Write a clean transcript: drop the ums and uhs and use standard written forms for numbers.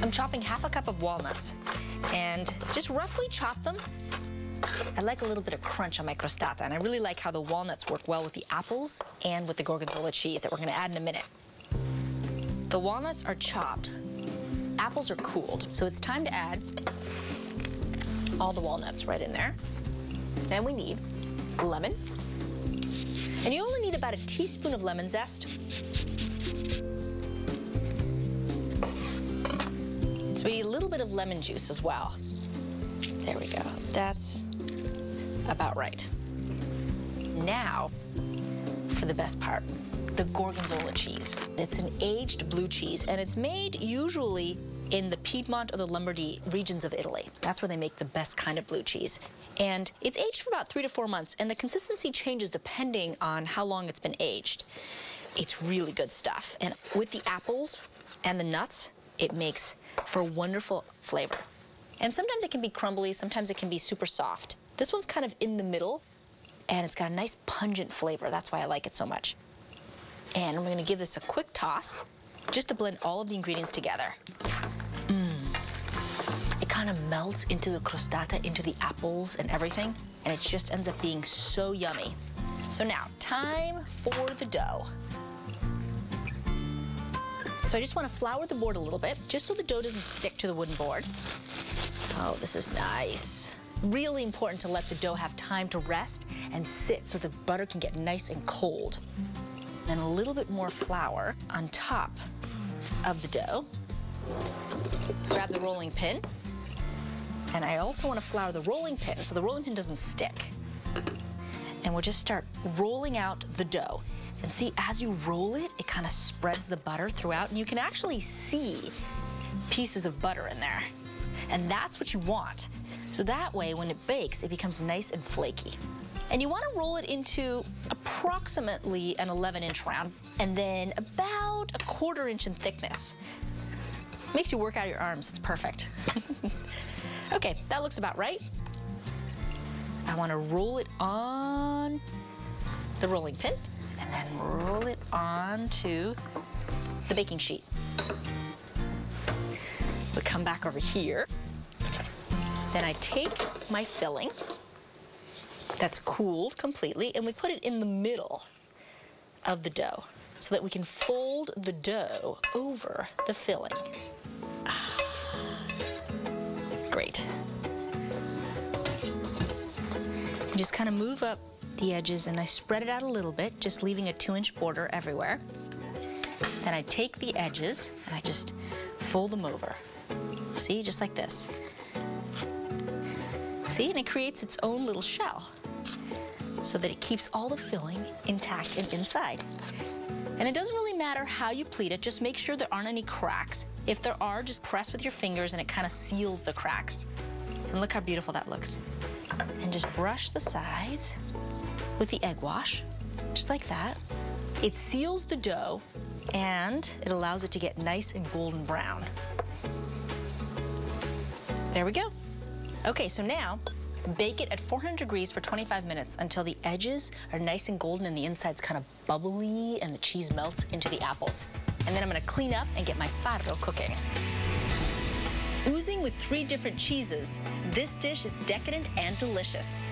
I'm chopping half a cup of walnuts and just roughly chop them. I like a little bit of crunch on my crostata, and I really like how the walnuts work well with the apples and with the Gorgonzola cheese that we're gonna add in a minute. The walnuts are chopped, apples are cooled, so it's time to add all the walnuts right in there. Then we need lemon, and you only need about a teaspoon of lemon zest. So we need a little bit of lemon juice as well. There we go, that's about right. Now, for the best part, the Gorgonzola cheese. It's an aged blue cheese, and it's made usually in the Piedmont or the Lombardy regions of Italy. That's where they make the best kind of blue cheese. And it's aged for about 3 to 4 months, and the consistency changes depending on how long it's been aged. It's really good stuff. And with the apples and the nuts, it makes for a wonderful flavor. And sometimes it can be crumbly, sometimes it can be super soft. This one's kind of in the middle, and it's got a nice pungent flavor. That's why I like it so much. And we're gonna give this a quick toss, just to blend all of the ingredients together. It kind of melts into the crostata, into the apples and everything, and it just ends up being so yummy. So now, time for the dough. So I just want to flour the board a little bit, just so the dough doesn't stick to the wooden board. Oh, this is nice. Really important to let the dough have time to rest and sit so the butter can get nice and cold. Then a little bit more flour on top of the dough. Grab the rolling pin. And I also want to flour the rolling pin so the rolling pin doesn't stick. And we'll just start rolling out the dough. And see, as you roll it, it kind of spreads the butter throughout, and you can actually see pieces of butter in there. And that's what you want. So that way, when it bakes, it becomes nice and flaky. And you want to roll it into approximately an 11-inch round, and then about a 1/4 inch in thickness. Makes you work out your arms, it's perfect. Okay, that looks about right. I want to roll it on the rolling pin, and then roll it onto the baking sheet. We come back over here. Then I take my filling that's cooled completely, and we put it in the middle of the dough so that we can fold the dough over the filling. Great. And just kind of move up the edges, and I spread it out a little bit, just leaving a 2-inch border everywhere. Then I take the edges and I just fold them over. See, just like this. See, and it creates its own little shell so that it keeps all the filling intact and inside. And it doesn't really matter how you pleat it, just make sure there aren't any cracks. If there are, just press with your fingers and it kind of seals the cracks. And look how beautiful that looks. And just brush the sides with the egg wash, just like that. It seals the dough and it allows it to get nice and golden brown. There we go. Okay, so now bake it at 400 degrees for 25 minutes until the edges are nice and golden and the inside's kind of bubbly and the cheese melts into the apples. And then I'm gonna clean up and get my farro cooking. Oozing with 3 different cheeses, this dish is decadent and delicious.